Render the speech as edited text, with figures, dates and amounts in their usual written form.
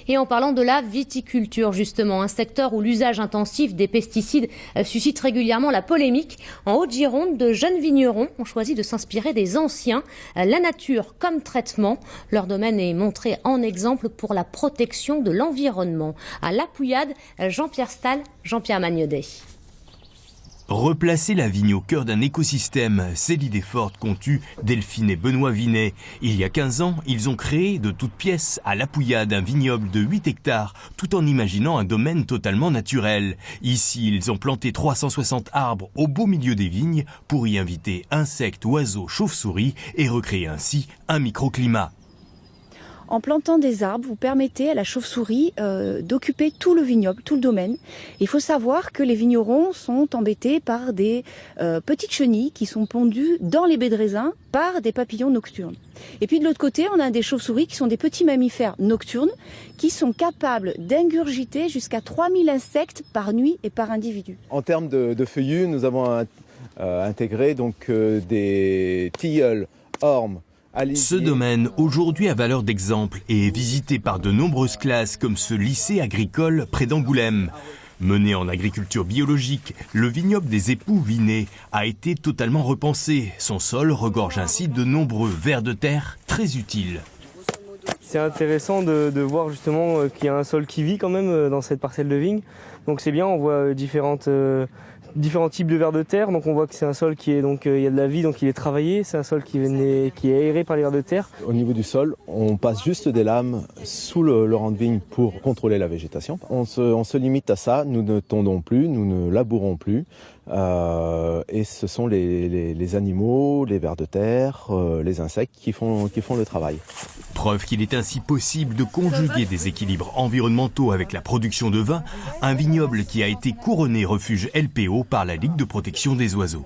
Et en parlant de la viticulture, justement, un secteur où l'usage intensif des pesticides suscite régulièrement la polémique. En Haute-Gironde, de jeunes vignerons ont choisi de s'inspirer des anciens. La nature comme traitement, leur domaine est montré en exemple pour la protection de l'environnement. À La Pouillade, Jean-Pierre Stahl, Jean-Pierre Magnodet. Replacer la vigne au cœur d'un écosystème, c'est l'idée forte qu'ont eue Delphine et Benoît Vinet. Il y a 15 ans, ils ont créé de toutes pièces à La Pouillade un vignoble de 8 hectares, tout en imaginant un domaine totalement naturel. Ici, ils ont planté 360 arbres au beau milieu des vignes pour y inviter insectes, oiseaux, chauves-souris et recréer ainsi un microclimat. En plantant des arbres, vous permettez à la chauve-souris d'occuper tout le vignoble, tout le domaine. Il faut savoir que les vignerons sont embêtés par des petites chenilles qui sont pondues dans les baies de raisin par des papillons nocturnes. Et puis de l'autre côté, on a des chauves-souris qui sont des petits mammifères nocturnes qui sont capables d'ingurgiter jusqu'à 3000 insectes par nuit et par individu. En termes de feuillus, nous avons intégré donc, des tilleuls, ormes. Ce domaine, aujourd'hui à valeur d'exemple, est visité par de nombreuses classes comme ce lycée agricole près d'Angoulême. Mené en agriculture biologique, le vignoble des époux Vinet a été totalement repensé. Son sol regorge ainsi de nombreux vers de terre très utiles. C'est intéressant de voir justement qu'il y a un sol qui vit quand même dans cette parcelle de vigne. Donc c'est bien, on voit différents types de vers de terre. Donc on voit que c'est un sol qui est il y a de la vie, donc il est travaillé. C'est un sol qui est aéré par les vers de terre. Au niveau du sol, on passe juste des lames sous le rang de vigne pour contrôler la végétation. On se limite à ça. Nous ne tondons plus, nous ne labourons plus. Et ce sont les animaux, les vers de terre, les insectes qui font le travail. Preuve qu'il est ainsi possible de conjuguer des équilibres environnementaux avec la production de vin, un vignoble qui a été couronné refuge LPO par la Ligue de protection des oiseaux.